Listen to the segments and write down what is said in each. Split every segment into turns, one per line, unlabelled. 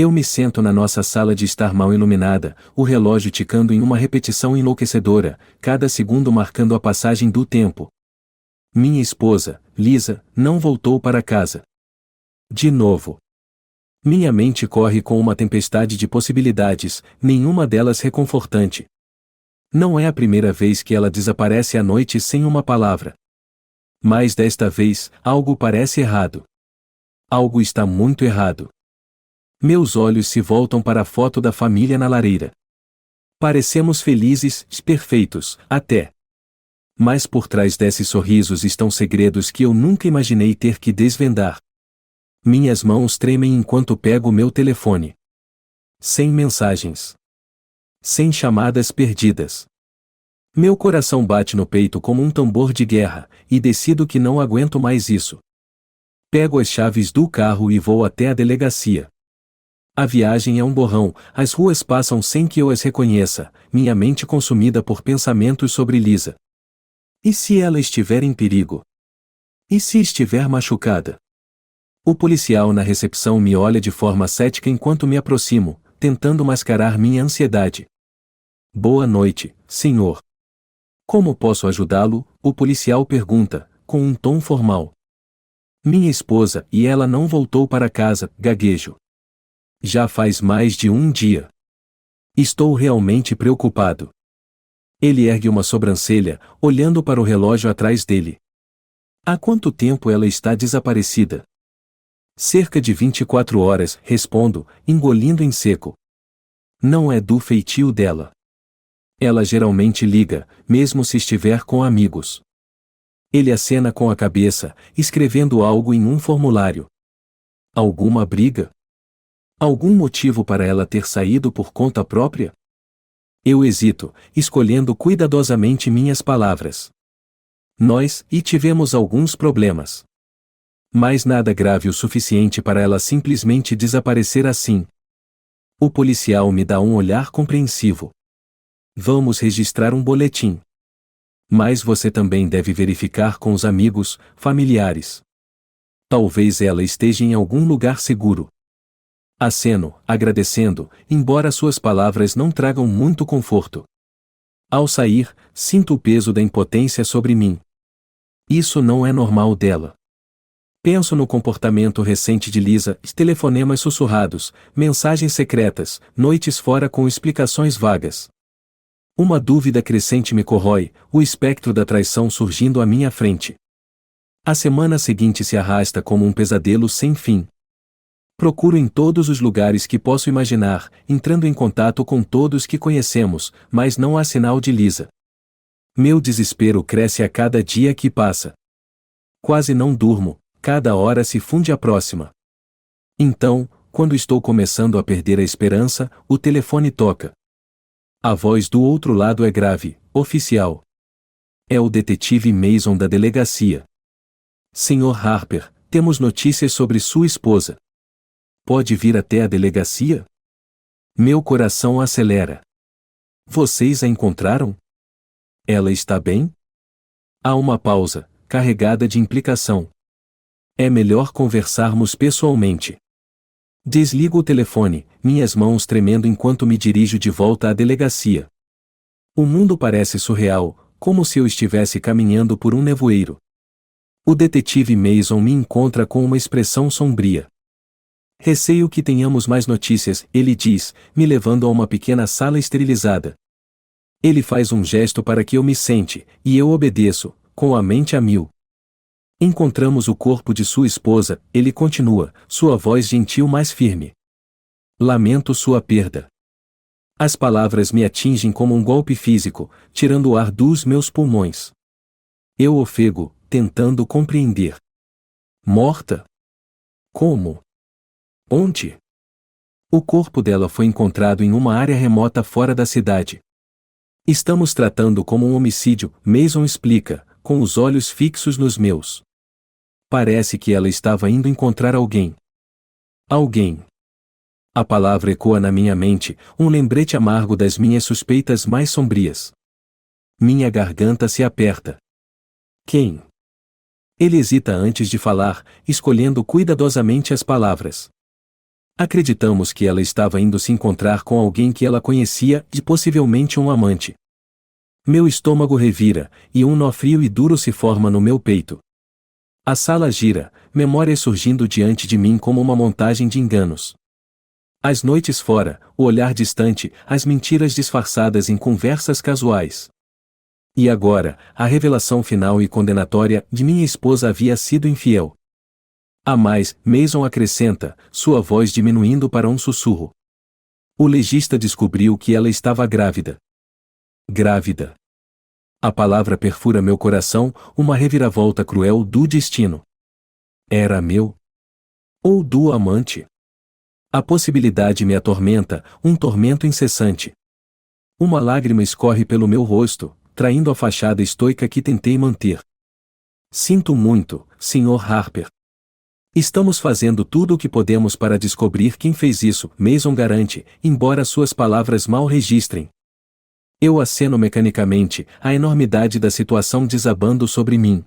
Eu me sento na nossa sala de estar mal iluminada, o relógio ticando em uma repetição enlouquecedora, cada segundo marcando a passagem do tempo. Minha esposa, Lisa, não voltou para casa. De novo. Minha mente corre com uma tempestade de possibilidades, nenhuma delas reconfortante. Não é a primeira vez que ela desaparece à noite sem uma palavra. Mas desta vez, algo parece errado. Algo está muito errado. Meus olhos se voltam para a foto da família na lareira. Parecemos felizes, perfeitos, até. Mas por trás desses sorrisos estão segredos que eu nunca imaginei ter que desvendar. Minhas mãos tremem enquanto pego meu telefone. Sem mensagens. Sem chamadas perdidas. Meu coração bate no peito como um tambor de guerra, e decido que não aguento mais isso. Pego as chaves do carro e vou até a delegacia. A viagem é um borrão, as ruas passam sem que eu as reconheça, minha mente consumida por pensamentos sobre Lisa. E se ela estiver em perigo? E se estiver machucada? O policial na recepção me olha de forma cética enquanto me aproximo, tentando mascarar minha ansiedade. Boa noite, senhor. Como posso ajudá-lo? O policial pergunta, com um tom formal. Minha esposa e ela não voltou para casa, gaguejo. Já faz mais de um dia. Estou realmente preocupado. Ele ergue uma sobrancelha, olhando para o relógio atrás dele. Há quanto tempo ela está desaparecida? Cerca de 24 horas, respondo, engolindo em seco. Não é do feitio dela. Ela geralmente liga, mesmo se estiver com amigos. Ele acena com a cabeça, escrevendo algo em um formulário. Alguma briga? Algum motivo para ela ter saído por conta própria? Eu hesito, escolhendo cuidadosamente minhas palavras. Nós tivemos alguns problemas. Mas nada grave o suficiente para ela simplesmente desaparecer assim. O policial me dá um olhar compreensivo. Vamos registrar um boletim. Mas você também deve verificar com os amigos, familiares. Talvez ela esteja em algum lugar seguro. Aceno, agradecendo, embora suas palavras não tragam muito conforto. Ao sair, sinto o peso da impotência sobre mim. Isso não é normal dela. Penso no comportamento recente de Lisa, telefonemas sussurrados, mensagens secretas, noites fora com explicações vagas. Uma dúvida crescente me corrói, o espectro da traição surgindo à minha frente. A semana seguinte se arrasta como um pesadelo sem fim. Procuro em todos os lugares que posso imaginar, entrando em contato com todos que conhecemos, mas não há sinal de Lisa. Meu desespero cresce a cada dia que passa. Quase não durmo, cada hora se funde a próxima. Então, quando estou começando a perder a esperança, o telefone toca. A voz do outro lado é grave, oficial. É o detetive Mason da delegacia. Senhor Harper, temos notícias sobre sua esposa. Pode vir até a delegacia? Meu coração acelera. Vocês a encontraram? Ela está bem? Há uma pausa, carregada de implicação. É melhor conversarmos pessoalmente. Desligo o telefone, minhas mãos tremendo enquanto me dirijo de volta à delegacia. O mundo parece surreal, como se eu estivesse caminhando por um nevoeiro. O detetive Mason me encontra com uma expressão sombria. Receio que tenhamos mais notícias, ele diz, me levando a uma pequena sala esterilizada. Ele faz um gesto para que eu me sente, e eu obedeço, com a mente a mil. Encontramos o corpo de sua esposa, ele continua, sua voz gentil mais firme. Lamento sua perda. As palavras me atingem como um golpe físico, tirando o ar dos meus pulmões. Eu ofego, tentando compreender. Morta? Como? Onde? O corpo dela foi encontrado em uma área remota fora da cidade. Estamos tratando como um homicídio, Mason explica, com os olhos fixos nos meus. Parece que ela estava indo encontrar alguém. Alguém. A palavra ecoa na minha mente, um lembrete amargo das minhas suspeitas mais sombrias. Minha garganta se aperta. Quem? Ele hesita antes de falar, escolhendo cuidadosamente as palavras. Acreditamos que ela estava indo se encontrar com alguém que ela conhecia e possivelmente um amante. Meu estômago revira, e um nó frio e duro se forma no meu peito. A sala gira, memórias surgindo diante de mim como uma montagem de enganos. As noites fora, o olhar distante, as mentiras disfarçadas em conversas casuais. E agora, a revelação final e condenatória de minha esposa havia sido infiel. A mais, Mason acrescenta, sua voz diminuindo para um sussurro. O legista descobriu que ela estava grávida. Grávida. A palavra perfura meu coração, uma reviravolta cruel do destino. Era meu? Ou do amante? A possibilidade me atormenta, um tormento incessante. Uma lágrima escorre pelo meu rosto, traindo a fachada estoica que tentei manter. Sinto muito, Sr. Harper. Estamos fazendo tudo o que podemos para descobrir quem fez isso, Mason garante, embora suas palavras mal registrem. Eu aceno mecanicamente, a enormidade da situação desabando sobre mim.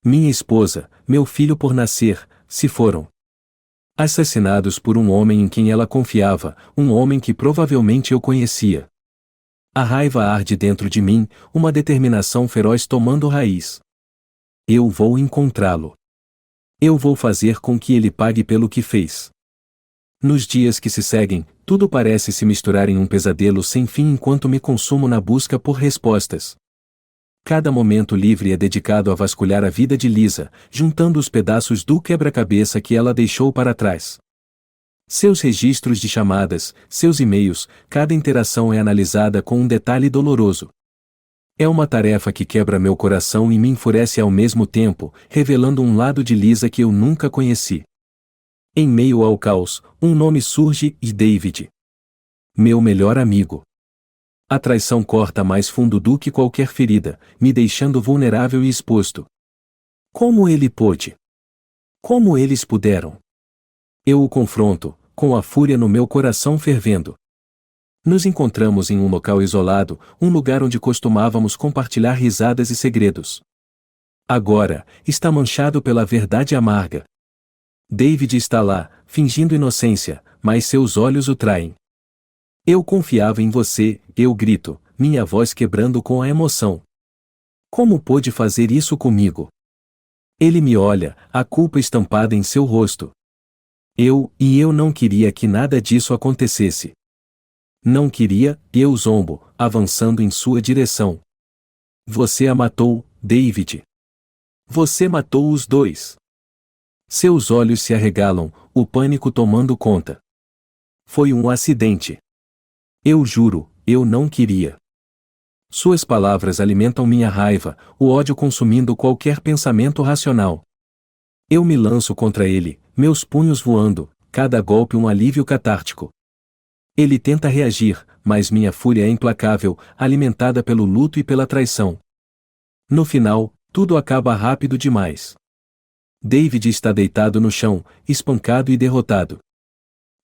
Minha esposa, meu filho por nascer, se foram assassinados por um homem em quem ela confiava, um homem que provavelmente eu conhecia. A raiva arde dentro de mim, uma determinação feroz tomando raiz. Eu vou encontrá-lo. Eu vou fazer com que ele pague pelo que fez. Nos dias que se seguem, tudo parece se misturar em um pesadelo sem fim enquanto me consumo na busca por respostas. Cada momento livre é dedicado a vasculhar a vida de Lisa, juntando os pedaços do quebra-cabeça que ela deixou para trás. Seus registros de chamadas, seus e-mails, cada interação é analisada com um detalhe doloroso. É uma tarefa que quebra meu coração e me enfurece ao mesmo tempo, revelando um lado de Lisa que eu nunca conheci. Em meio ao caos, um nome surge e David. Meu melhor amigo. A traição corta mais fundo do que qualquer ferida, me deixando vulnerável e exposto. Como ele pôde? Como eles puderam? Eu o confronto, com a fúria no meu coração fervendo. Nos encontramos em um local isolado, um lugar onde costumávamos compartilhar risadas e segredos. Agora, está manchado pela verdade amarga. David está lá, fingindo inocência, mas seus olhos o traem. Eu confiava em você, eu grito, minha voz quebrando com a emoção. Como pôde fazer isso comigo? Ele me olha, a culpa estampada em seu rosto. Eu não queria que nada disso acontecesse. Não queria, eu zombo, avançando em sua direção. Você a matou, David. Você matou os dois. Seus olhos se arregalam, o pânico tomando conta. Foi um acidente. Eu juro, eu não queria. Suas palavras alimentam minha raiva, o ódio consumindo qualquer pensamento racional. Eu me lanço contra ele, meus punhos voando, cada golpe um alívio catártico. Ele tenta reagir, mas minha fúria é implacável, alimentada pelo luto e pela traição. No final, tudo acaba rápido demais. David está deitado no chão, espancado e derrotado.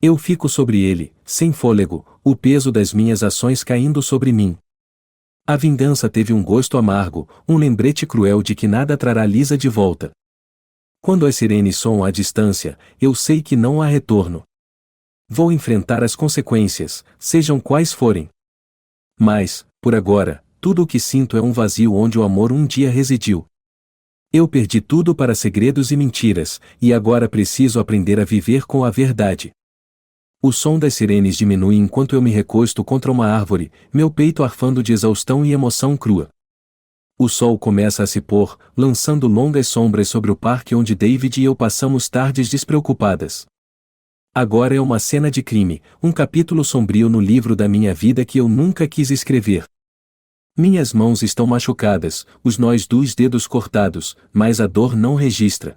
Eu fico sobre ele, sem fôlego, o peso das minhas ações caindo sobre mim. A vingança teve um gosto amargo, um lembrete cruel de que nada trará Lisa de volta. Quando as sirenes soam à distância, eu sei que não há retorno. Vou enfrentar as consequências, sejam quais forem. Mas, por agora, tudo o que sinto é um vazio onde o amor um dia residiu. Eu perdi tudo para segredos e mentiras, e agora preciso aprender a viver com a verdade. O som das sirenes diminui enquanto eu me recosto contra uma árvore, meu peito arfando de exaustão e emoção crua. O sol começa a se pôr, lançando longas sombras sobre o parque onde David e eu passamos tardes despreocupadas. Agora é uma cena de crime, um capítulo sombrio no livro da minha vida que eu nunca quis escrever. Minhas mãos estão machucadas, os nós dos dedos cortados, mas a dor não registra.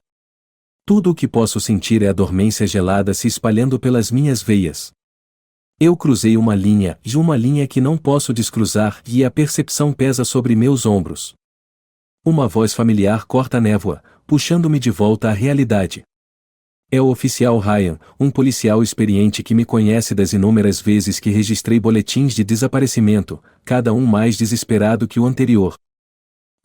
Tudo o que posso sentir é a dormência gelada se espalhando pelas minhas veias. Eu cruzei uma linha que não posso descruzar e a percepção pesa sobre meus ombros. Uma voz familiar corta a névoa, puxando-me de volta à realidade. É o oficial Ryan, um policial experiente que me conhece das inúmeras vezes que registrei boletins de desaparecimento, cada um mais desesperado que o anterior.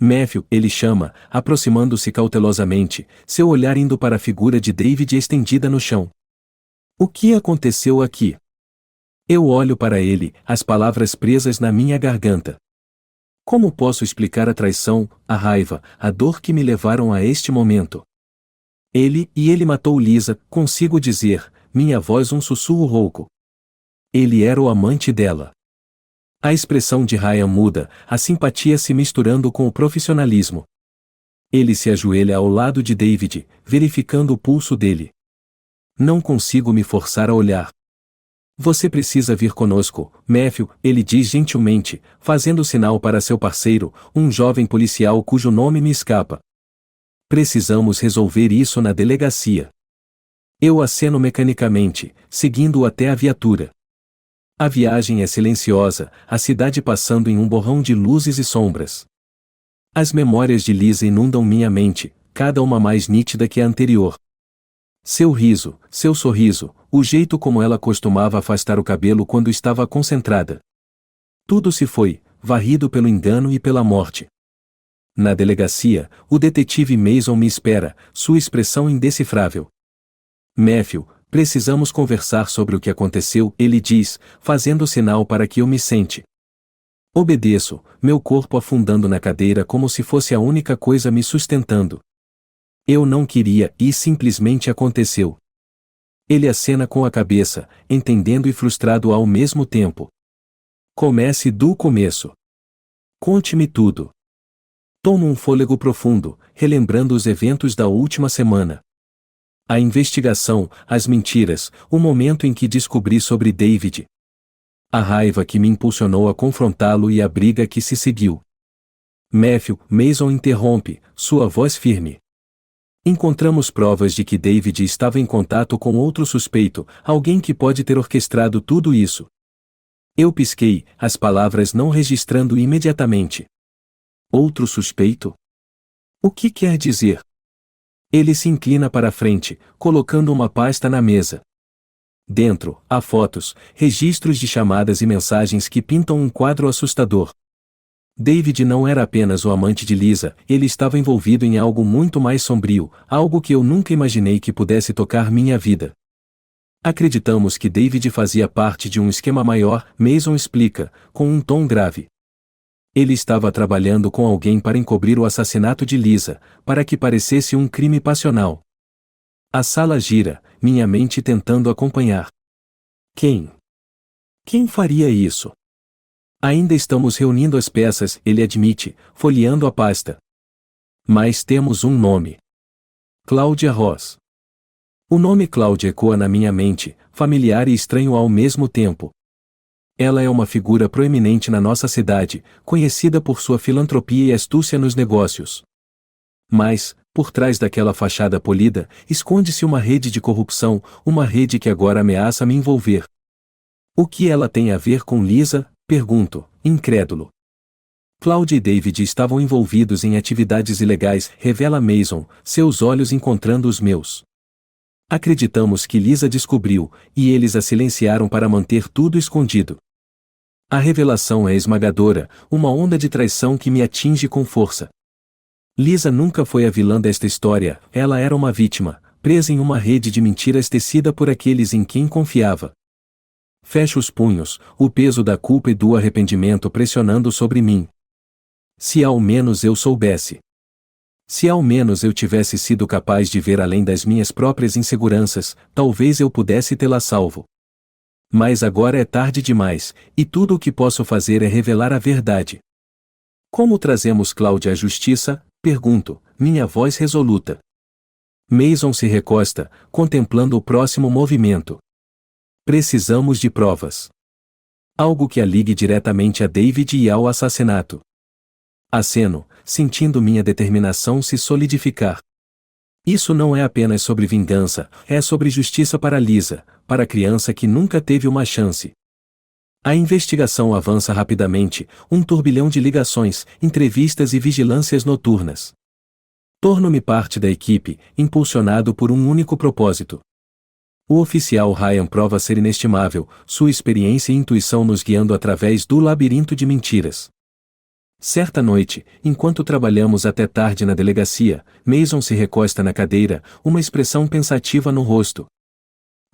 Matthew, ele chama, aproximando-se cautelosamente, seu olhar indo para a figura de David estendida no chão. O que aconteceu aqui? Eu olho para ele, as palavras presas na minha garganta. Como posso explicar a traição, a raiva, a dor que me levaram a este momento? Ele matou Lisa, consigo dizer, minha voz um sussurro rouco. Ele era o amante dela. A expressão de Ryan muda, a simpatia se misturando com o profissionalismo. Ele se ajoelha ao lado de David, verificando o pulso dele. Não consigo me forçar a olhar. Você precisa vir conosco, Matthew, ele diz gentilmente, fazendo sinal para seu parceiro, um jovem policial cujo nome me escapa. Precisamos resolver isso na delegacia. Eu aceno mecanicamente, seguindo-o até a viatura. A viagem é silenciosa, a cidade passando em um borrão de luzes e sombras. As memórias de Lisa inundam minha mente, cada uma mais nítida que a anterior. Seu riso, seu sorriso, o jeito como ela costumava afastar o cabelo quando estava concentrada. Tudo se foi, varrido pelo engano e pela morte. Na delegacia, o detetive Mason me espera, sua expressão indecifrável. Matthew, precisamos conversar sobre o que aconteceu, ele diz, fazendo sinal para que eu me sente. Obedeço, meu corpo afundando na cadeira como se fosse a única coisa me sustentando. Eu não queria e simplesmente aconteceu. Ele acena com a cabeça, entendendo e frustrado ao mesmo tempo. Comece do começo. Conte-me tudo. Tomo um fôlego profundo, relembrando os eventos da última semana. A investigação, as mentiras, o momento em que descobri sobre David. A raiva que me impulsionou a confrontá-lo e a briga que se seguiu. Matthew, Mason interrompe, sua voz firme. Encontramos provas de que David estava em contato com outro suspeito, alguém que pode ter orquestrado tudo isso. Eu pisquei, as palavras não registrando imediatamente. Outro suspeito? O que quer dizer? Ele se inclina para a frente, colocando uma pasta na mesa. Dentro, há fotos, registros de chamadas e mensagens que pintam um quadro assustador. David não era apenas o amante de Lisa, ele estava envolvido em algo muito mais sombrio, algo que eu nunca imaginei que pudesse tocar minha vida. Acreditamos que David fazia parte de um esquema maior, Mason explica, com um tom grave. Ele estava trabalhando com alguém para encobrir o assassinato de Lisa, para que parecesse um crime passional. A sala gira, minha mente tentando acompanhar. Quem? Quem faria isso? Ainda estamos reunindo as peças, ele admite, folheando a pasta. Mas temos um nome. Cláudia Ross. O nome Cláudia ecoa na minha mente, familiar e estranho ao mesmo tempo. Ela é uma figura proeminente na nossa cidade, conhecida por sua filantropia e astúcia nos negócios. Mas, por trás daquela fachada polida, esconde-se uma rede de corrupção, uma rede que agora ameaça me envolver. O que ela tem a ver com Lisa? Pergunto, incrédulo. Cláudia e David estavam envolvidos em atividades ilegais, revela Mason, seus olhos encontrando os meus. Acreditamos que Lisa descobriu, e eles a silenciaram para manter tudo escondido. A revelação é esmagadora, uma onda de traição que me atinge com força. Lisa nunca foi a vilã desta história, ela era uma vítima, presa em uma rede de mentiras tecida por aqueles em quem confiava. Fecho os punhos, o peso da culpa e do arrependimento pressionando sobre mim. Se ao menos eu soubesse. Se ao menos eu tivesse sido capaz de ver além das minhas próprias inseguranças, talvez eu pudesse tê-la salvo. Mas agora é tarde demais, e tudo o que posso fazer é revelar a verdade. Como trazemos Cláudia à justiça? Pergunto, minha voz resoluta. Mason se recosta, contemplando o próximo movimento. Precisamos de provas. Algo que a ligue diretamente a David e ao assassinato. Aceno, sentindo minha determinação se solidificar. Isso não é apenas sobre vingança, é sobre justiça para Lisa, para a criança que nunca teve uma chance. A investigação avança rapidamente, um turbilhão de ligações, entrevistas e vigilâncias noturnas. Torno-me parte da equipe, impulsionado por um único propósito. O oficial Ryan prova ser inestimável, sua experiência e intuição nos guiando através do labirinto de mentiras. Certa noite, enquanto trabalhamos até tarde na delegacia, Mason se recosta na cadeira, uma expressão pensativa no rosto.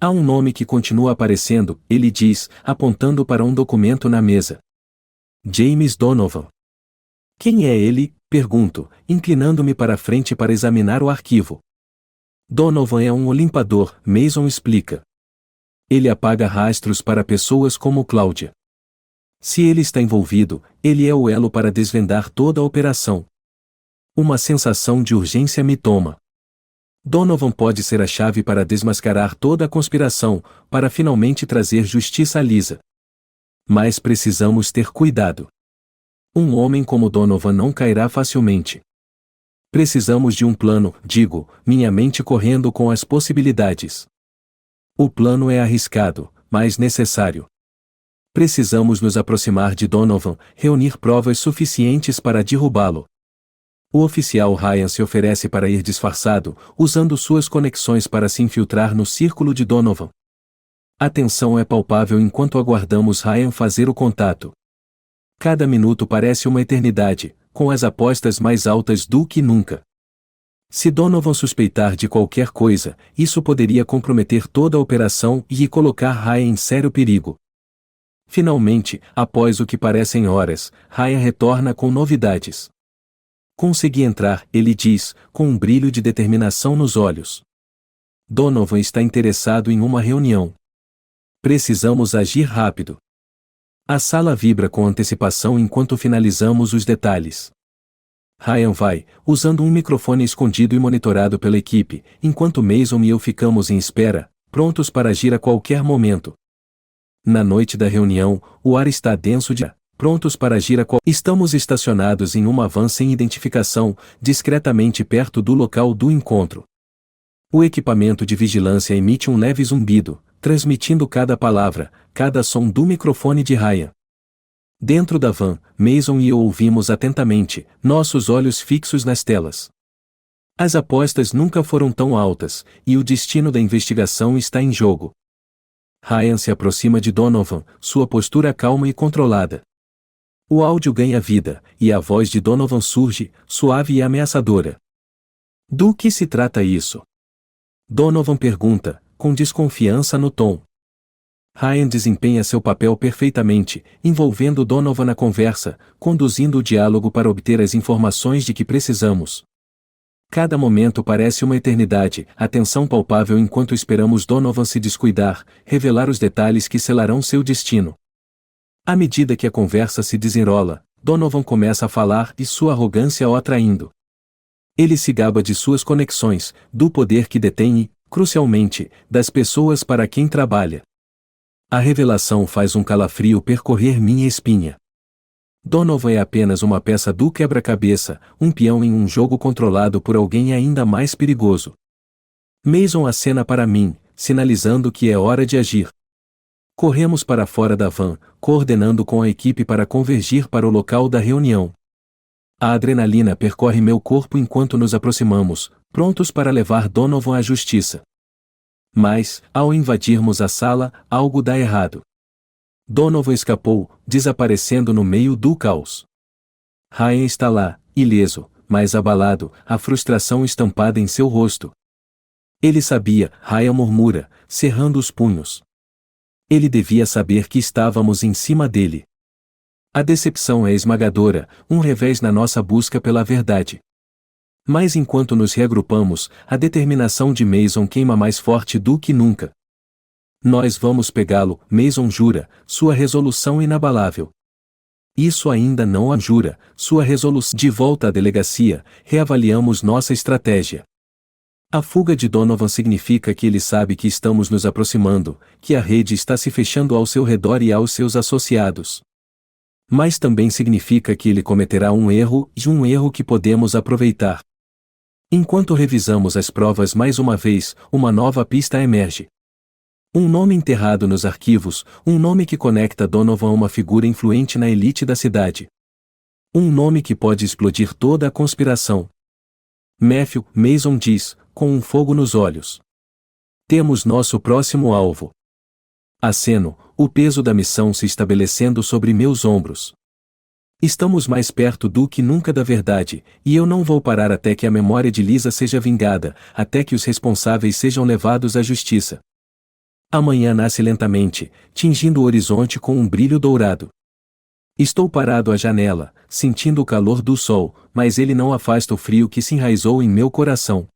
Há um nome que continua aparecendo, ele diz, apontando para um documento na mesa. James Donovan. Quem é ele? Pergunto, inclinando-me para a frente para examinar o arquivo. Donovan é um limpador, Mason explica. Ele apaga rastros para pessoas como Cláudia. Se ele está envolvido, ele é o elo para desvendar toda a operação. Uma sensação de urgência me toma. Donovan pode ser a chave para desmascarar toda a conspiração, para finalmente trazer justiça a Lisa. Mas precisamos ter cuidado. Um homem como Donovan não cairá facilmente. Precisamos de um plano, digo, minha mente correndo com as possibilidades. O plano é arriscado, mas necessário. Precisamos nos aproximar de Donovan, reunir provas suficientes para derrubá-lo. O oficial Ryan se oferece para ir disfarçado, usando suas conexões para se infiltrar no círculo de Donovan. A tensão é palpável enquanto aguardamos Ryan fazer o contato. Cada minuto parece uma eternidade, com as apostas mais altas do que nunca. Se Donovan suspeitar de qualquer coisa, isso poderia comprometer toda a operação e colocar Ryan em sério perigo. Finalmente, após o que parecem horas, Ryan retorna com novidades. Consegui entrar, ele diz, com um brilho de determinação nos olhos. Donovan está interessado em uma reunião. Precisamos agir rápido. A sala vibra com antecipação enquanto finalizamos os detalhes. Ryan vai, usando um microfone escondido e monitorado pela equipe, enquanto Mason e eu ficamos em espera, prontos para agir a qualquer momento. Na noite da reunião, o ar está denso de prontos para agir a qual. Estamos estacionados em uma van sem identificação, discretamente perto do local do encontro. O equipamento de vigilância emite um leve zumbido, transmitindo cada palavra, cada som do microfone de Ryan. Dentro da van, Mason e eu ouvimos atentamente, nossos olhos fixos nas telas. As apostas nunca foram tão altas, e o destino da investigação está em jogo. Ryan se aproxima de Donovan, sua postura calma e controlada. O áudio ganha vida, e a voz de Donovan surge, suave e ameaçadora. Do que se trata isso? Donovan pergunta, com desconfiança no tom. Ryan desempenha seu papel perfeitamente, envolvendo Donovan na conversa, conduzindo o diálogo para obter as informações de que precisamos. Cada momento parece uma eternidade, a tensão palpável enquanto esperamos Donovan se descuidar, revelar os detalhes que selarão seu destino. À medida que a conversa se desenrola, Donovan começa a falar e sua arrogância o atraindo. Ele se gaba de suas conexões, do poder que detém e, crucialmente, das pessoas para quem trabalha. A revelação faz um calafrio percorrer minha espinha. Donovan é apenas uma peça do quebra-cabeça, um peão em um jogo controlado por alguém ainda mais perigoso. Mason acena para mim, sinalizando que é hora de agir. Corremos para fora da van, coordenando com a equipe para convergir para o local da reunião. A adrenalina percorre meu corpo enquanto nos aproximamos, prontos para levar Donovan à justiça. Mas, ao invadirmos a sala, algo dá errado. Donovan escapou, desaparecendo no meio do caos. Ryan está lá, ileso, mas abalado, a frustração estampada em seu rosto. Ele sabia, Ryan murmura, cerrando os punhos. Ele devia saber que estávamos em cima dele. A decepção é esmagadora, um revés na nossa busca pela verdade. Mas enquanto nos reagrupamos, a determinação de Mason queima mais forte do que nunca. Nós vamos pegá-lo, Mason jura, sua resolução inabalável. Isso ainda não a jura, sua resolução. De volta à delegacia, reavaliamos nossa estratégia. A fuga de Donovan significa que ele sabe que estamos nos aproximando, que a rede está se fechando ao seu redor e aos seus associados. Mas também significa que ele cometerá um erro, e um erro que podemos aproveitar. Enquanto revisamos as provas mais uma vez, uma nova pista emerge. Um nome enterrado nos arquivos, um nome que conecta Donovan a uma figura influente na elite da cidade. Um nome que pode explodir toda a conspiração. Matthew, Mason diz, com um fogo nos olhos. Temos nosso próximo alvo. Aceno, o peso da missão se estabelecendo sobre meus ombros. Estamos mais perto do que nunca da verdade, e eu não vou parar até que a memória de Lisa seja vingada, até que os responsáveis sejam levados à justiça. A manhã nasce lentamente, tingindo o horizonte com um brilho dourado. Estou parado à janela, sentindo o calor do sol, mas ele não afasta o frio que se enraizou em meu coração.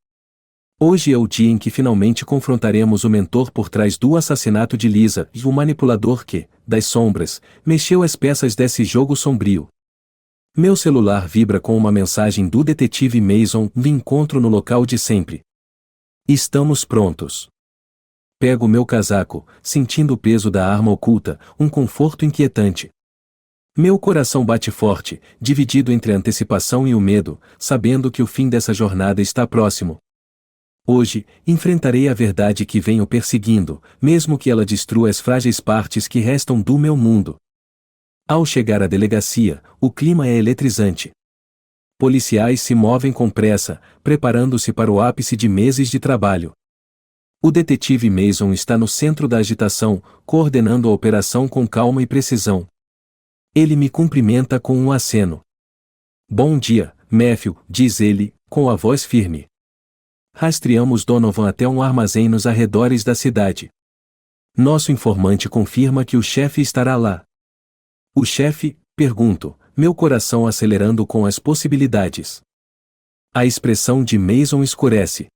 Hoje é o dia em que finalmente confrontaremos o mentor por trás do assassinato de Lisa e o manipulador que, das sombras, mexeu as peças desse jogo sombrio. Meu celular vibra com uma mensagem do detetive Mason. Me encontro no local de sempre. Estamos prontos. Pego meu casaco, sentindo o peso da arma oculta, um conforto inquietante. Meu coração bate forte, dividido entre a antecipação e o medo, sabendo que o fim dessa jornada está próximo. Hoje, enfrentarei a verdade que venho perseguindo, mesmo que ela destrua as frágeis partes que restam do meu mundo. Ao chegar à delegacia, o clima é eletrizante. Policiais se movem com pressa, preparando-se para o ápice de meses de trabalho. O detetive Mason está no centro da agitação, coordenando a operação com calma e precisão. Ele me cumprimenta com um aceno. Bom dia, Matthew, diz ele, com a voz firme. Rastreamos Donovan até um armazém nos arredores da cidade. Nosso informante confirma que o chefe estará lá. O chefe? Pergunto, meu coração acelerando com as possibilidades. A expressão de Mason escurece.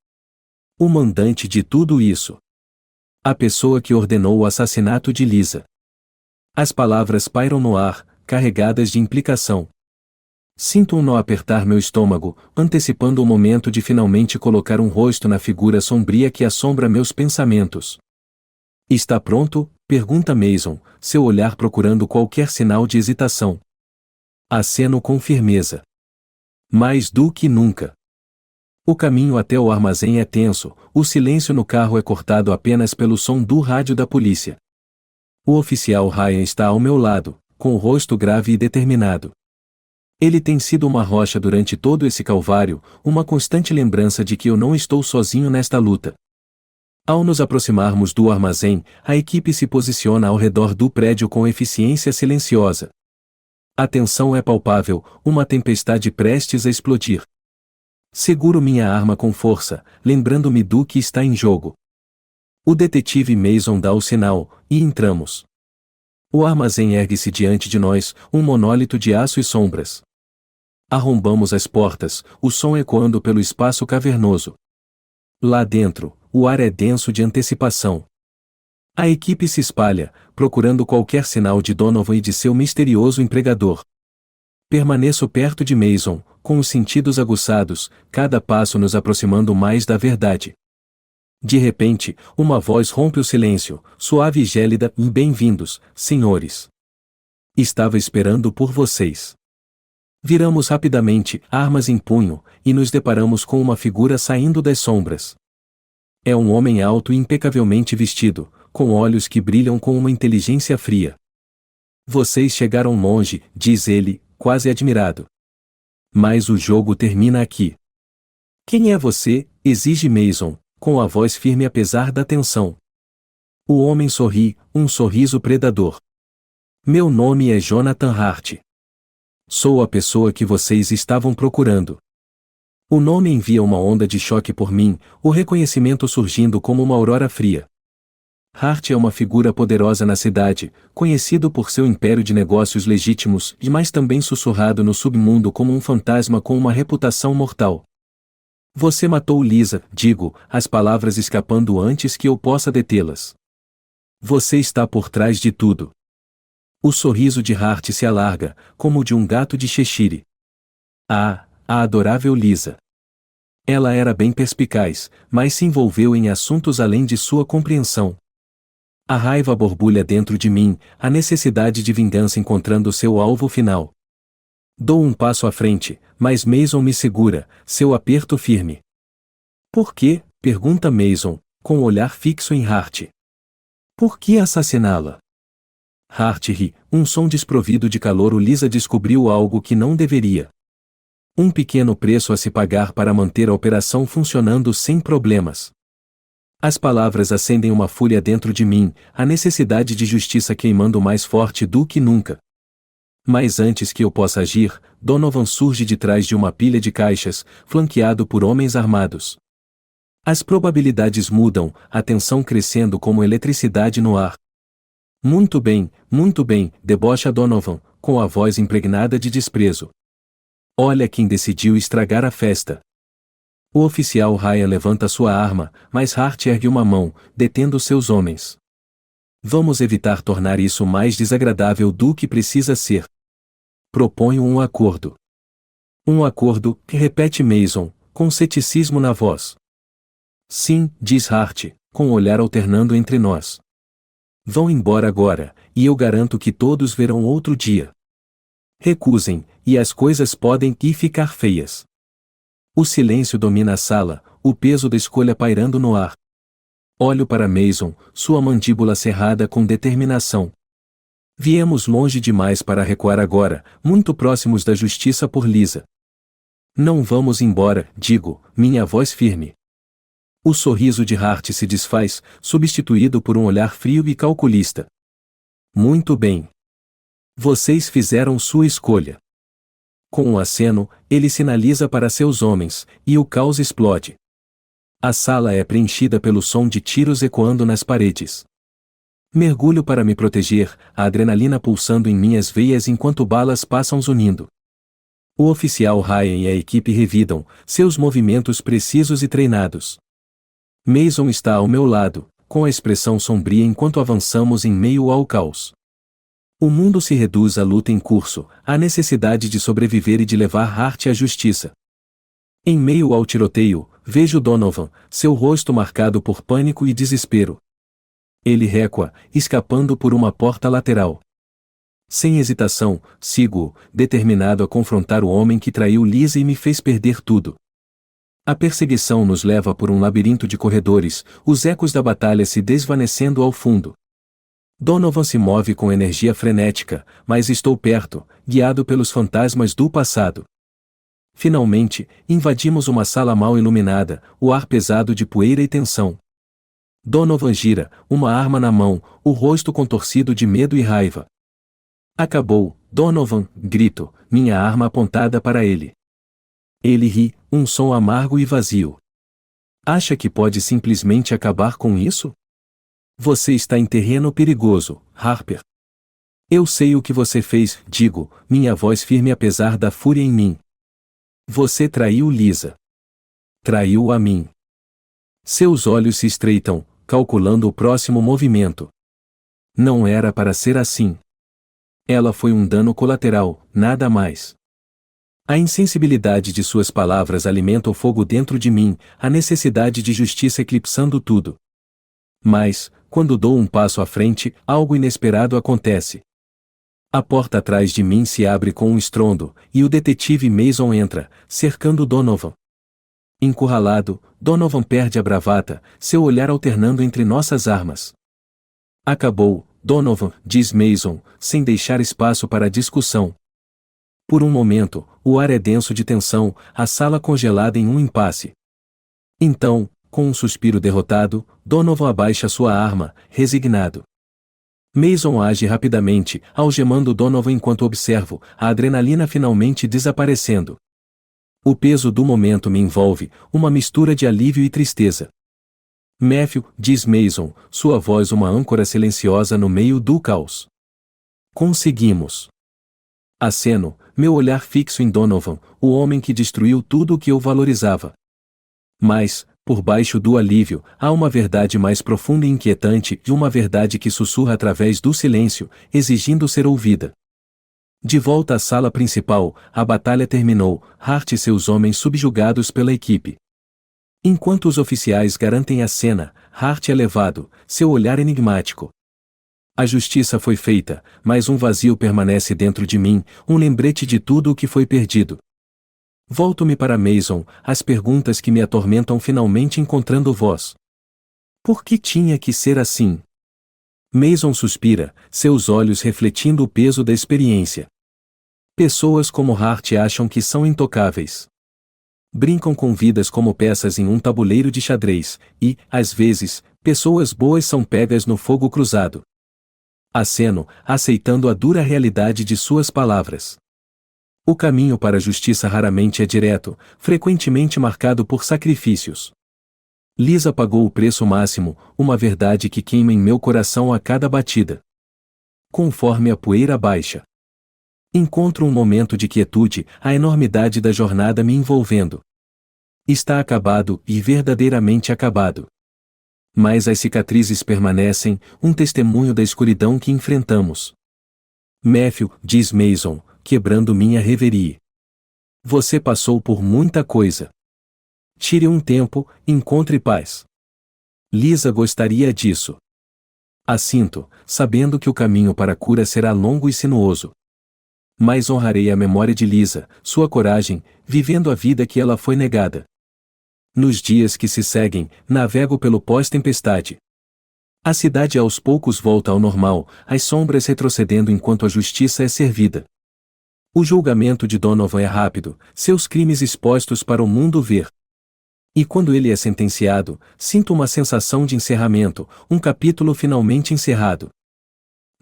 O mandante de tudo isso. A pessoa que ordenou o assassinato de Lisa. As palavras pairam no ar, carregadas de implicação. Sinto um nó apertar meu estômago, antecipando o momento de finalmente colocar um rosto na figura sombria que assombra meus pensamentos. Está pronto? Pergunta Mason, seu olhar procurando qualquer sinal de hesitação. Aceno com firmeza. Mais do que nunca. O caminho até o armazém é tenso, o silêncio no carro é cortado apenas pelo som do rádio da polícia. O oficial Ryan está ao meu lado, com o rosto grave e determinado. Ele tem sido uma rocha durante todo esse calvário, uma constante lembrança de que eu não estou sozinho nesta luta. Ao nos aproximarmos do armazém, a equipe se posiciona ao redor do prédio com eficiência silenciosa. A tensão é palpável, uma tempestade prestes a explodir. Seguro minha arma com força, lembrando-me do que está em jogo. O detetive Mason dá o sinal, e entramos. O armazém ergue-se diante de nós, um monólito de aço e sombras. Arrombamos as portas, o som ecoando pelo espaço cavernoso. Lá dentro, o ar é denso de antecipação. A equipe se espalha, procurando qualquer sinal de Donovan e de seu misterioso empregador. Permaneço perto de Mason, com os sentidos aguçados, cada passo nos aproximando mais da verdade. De repente, uma voz rompe o silêncio, suave e gélida. Bem-vindos, senhores. Estava esperando por vocês. Viramos rapidamente, armas em punho, e nos deparamos com uma figura saindo das sombras. É um homem alto e impecavelmente vestido, com olhos que brilham com uma inteligência fria. Vocês chegaram longe, diz ele, quase admirado. Mas o jogo termina aqui. Quem é você? Exige Mason, com a voz firme apesar da tensão. O homem sorri, um sorriso predador. Meu nome é Jonathan Hart. Sou a pessoa que vocês estavam procurando. O nome envia uma onda de choque por mim, o reconhecimento surgindo como uma aurora fria. Hart é uma figura poderosa na cidade, conhecido por seu império de negócios legítimos, mas também sussurrado no submundo como um fantasma com uma reputação mortal. Você matou Lisa, digo, as palavras escapando antes que eu possa detê-las. Você está por trás de tudo. O sorriso de Hart se alarga, como o de um gato de Cheshire. Ah, a adorável Lisa. Ela era bem perspicaz, mas se envolveu em assuntos além de sua compreensão. A raiva borbulha dentro de mim, a necessidade de vingança encontrando seu alvo final. Dou um passo à frente, mas Mason me segura, seu aperto firme. Por quê? Pergunta Mason, com o olhar fixo em Hart. Por que assassiná-la? Hart ri, um som desprovido de calor. Lisa descobriu algo que não deveria. Um pequeno preço a se pagar para manter a operação funcionando sem problemas. As palavras acendem uma fúria dentro de mim, a necessidade de justiça queimando mais forte do que nunca. Mas antes que eu possa agir, Donovan surge de trás de uma pilha de caixas, flanqueado por homens armados. As probabilidades mudam, a tensão crescendo como eletricidade no ar. Muito bem, debocha Donovan, com a voz impregnada de desprezo. Olha quem decidiu estragar a festa. O oficial Ryan levanta sua arma, mas Hart ergue uma mão, detendo seus homens. Vamos evitar tornar isso mais desagradável do que precisa ser. Proponho um acordo. Um acordo, repete Mason, com ceticismo na voz. Sim, diz Hart, com o olhar alternando entre nós. Vão embora agora, e eu garanto que todos verão outro dia. Recusem, e as coisas podem ficar feias. O silêncio domina a sala, o peso da escolha pairando no ar. Olho para Mason, sua mandíbula cerrada com determinação. Viemos longe demais para recuar agora, muito próximos da justiça por Lisa. Não vamos embora, digo, minha voz firme. O sorriso de Hart se desfaz, substituído por um olhar frio e calculista. Muito bem. Vocês fizeram sua escolha. Com um aceno, ele sinaliza para seus homens, e o caos explode. A sala é preenchida pelo som de tiros ecoando nas paredes. Mergulho para me proteger, a adrenalina pulsando em minhas veias enquanto balas passam zunindo. O oficial Ryan e a equipe revidam, seus movimentos precisos e treinados. Mason está ao meu lado, com a expressão sombria enquanto avançamos em meio ao caos. O mundo se reduz à luta em curso, à necessidade de sobreviver e de levar Hart à justiça. Em meio ao tiroteio, vejo Donovan, seu rosto marcado por pânico e desespero. Ele recua, escapando por uma porta lateral. Sem hesitação, sigo-o, determinado a confrontar o homem que traiu Lisa e me fez perder tudo. A perseguição nos leva por um labirinto de corredores, os ecos da batalha se desvanecendo ao fundo. Donovan se move com energia frenética, mas estou perto, guiado pelos fantasmas do passado. Finalmente, invadimos uma sala mal iluminada, o ar pesado de poeira e tensão. Donovan gira, uma arma na mão, o rosto contorcido de medo e raiva. Acabou, Donovan, grito, minha arma apontada para ele. Ele ri, um som amargo e vazio. Acha que pode simplesmente acabar com isso? Você está em terreno perigoso, Harper. Eu sei o que você fez, digo, minha voz firme apesar da fúria em mim. Você traiu Lisa. Traiu a mim. Seus olhos se estreitam, calculando o próximo movimento. Não era para ser assim. Ela foi um dano colateral, nada mais. A insensibilidade de suas palavras alimenta o fogo dentro de mim, a necessidade de justiça eclipsando tudo. Mas, quando dou um passo à frente, algo inesperado acontece. A porta atrás de mim se abre com um estrondo, e o detetive Mason entra, cercando Donovan. Encurralado, Donovan perde a bravata, seu olhar alternando entre nossas armas. Acabou, Donovan, diz Mason, sem deixar espaço para discussão. Por um momento, o ar é denso de tensão, a sala congelada em um impasse. Então, com um suspiro derrotado, Donovan abaixa sua arma, resignado. Mason age rapidamente, algemando Donovan enquanto observo, a adrenalina finalmente desaparecendo. O peso do momento me envolve, uma mistura de alívio e tristeza. Matthew, diz Mason, sua voz uma âncora silenciosa no meio do caos. Conseguimos. Aceno, meu olhar fixo em Donovan, o homem que destruiu tudo o que eu valorizava. Mas, por baixo do alívio, há uma verdade mais profunda e inquietante, e uma verdade que sussurra através do silêncio, exigindo ser ouvida. De volta à sala principal, a batalha terminou, Hart e seus homens subjugados pela equipe. Enquanto os oficiais garantem a cena, Hart é levado, seu olhar enigmático. A justiça foi feita, mas um vazio permanece dentro de mim, um lembrete de tudo o que foi perdido. Volto-me para Mason, as perguntas que me atormentam finalmente encontrando voz. Por que tinha que ser assim? Mason suspira, seus olhos refletindo o peso da experiência. Pessoas como Hart acham que são intocáveis. Brincam com vidas como peças em um tabuleiro de xadrez, e, às vezes, pessoas boas são pegas no fogo cruzado. Aceno, aceitando a dura realidade de suas palavras. O caminho para a justiça raramente é direto, frequentemente marcado por sacrifícios. Lisa pagou o preço máximo, uma verdade que queima em meu coração a cada batida. Conforme a poeira baixa. Encontro um momento de quietude, a enormidade da jornada me envolvendo. Está acabado, e verdadeiramente acabado. Mas as cicatrizes permanecem, um testemunho da escuridão que enfrentamos. Matthew, diz Mason, quebrando minha reverie. Você passou por muita coisa. Tire um tempo, encontre paz. Lisa gostaria disso. Assinto, sabendo que o caminho para a cura será longo e sinuoso. Mas honrarei a memória de Lisa, sua coragem, vivendo a vida que ela foi negada. Nos dias que se seguem, navego pelo pós-tempestade. A cidade aos poucos volta ao normal, as sombras retrocedendo enquanto a justiça é servida. O julgamento de Donovan é rápido, seus crimes expostos para o mundo ver. E quando ele é sentenciado, sinto uma sensação de encerramento, um capítulo finalmente encerrado.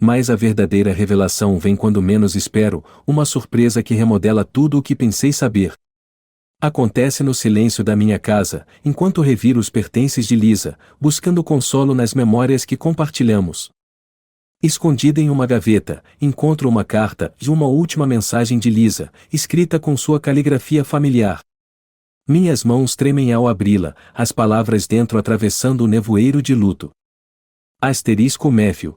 Mas a verdadeira revelação vem quando menos espero, uma surpresa que remodela tudo o que pensei saber. Acontece no silêncio da minha casa, enquanto reviro os pertences de Lisa, buscando consolo nas memórias que compartilhamos. Escondida em uma gaveta, encontro uma carta e uma última mensagem de Lisa, escrita com sua caligrafia familiar. Minhas mãos tremem ao abri-la, as palavras dentro atravessando o nevoeiro de luto. Asterisco Matthew.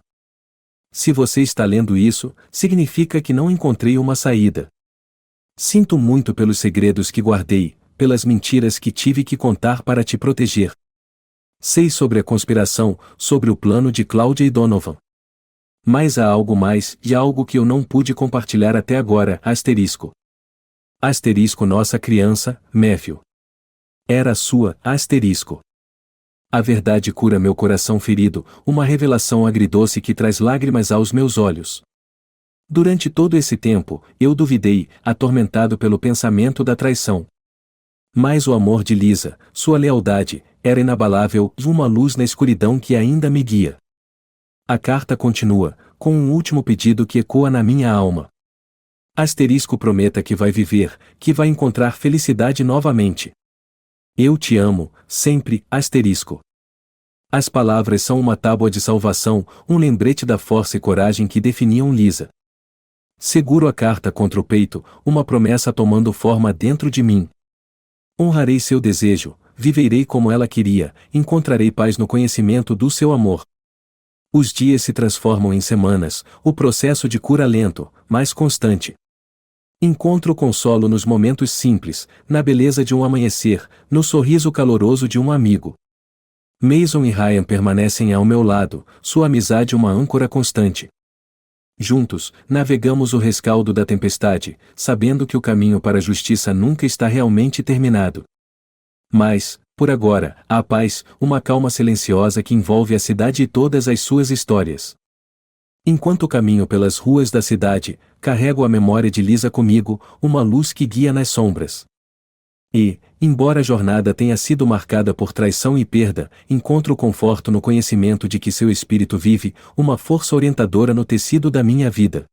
Se você está lendo isso, significa que não encontrei uma saída. Sinto muito pelos segredos que guardei, pelas mentiras que tive que contar para te proteger. Sei sobre a conspiração, sobre o plano de Claudia e Donovan. Mas há algo mais, e algo que eu não pude compartilhar até agora, asterisco. Asterisco nossa criança, Matthew. Era sua, asterisco. A verdade cura meu coração ferido, uma revelação agridoce que traz lágrimas aos meus olhos. Durante todo esse tempo, eu duvidei, atormentado pelo pensamento da traição. Mas o amor de Lisa, sua lealdade, era inabalável, uma luz na escuridão que ainda me guia. A carta continua, com um último pedido que ecoa na minha alma. Asterisco prometa que vai viver, que vai encontrar felicidade novamente. Eu te amo, sempre, asterisco. As palavras são uma tábua de salvação, um lembrete da força e coragem que definiam Lisa. Seguro a carta contra o peito, uma promessa tomando forma dentro de mim. Honrarei seu desejo, viverei como ela queria, encontrarei paz no conhecimento do seu amor. Os dias se transformam em semanas, o processo de cura lento, mas constante. Encontro consolo nos momentos simples, na beleza de um amanhecer, no sorriso caloroso de um amigo. Mason e Ryan permanecem ao meu lado, sua amizade uma âncora constante. Juntos, navegamos o rescaldo da tempestade, sabendo que o caminho para a justiça nunca está realmente terminado. Mas, por agora, há paz, uma calma silenciosa que envolve a cidade e todas as suas histórias. Enquanto caminho pelas ruas da cidade, carrego a memória de Lisa comigo, uma luz que guia nas sombras. E, embora a jornada tenha sido marcada por traição e perda, encontro conforto no conhecimento de que seu espírito vive, uma força orientadora no tecido da minha vida.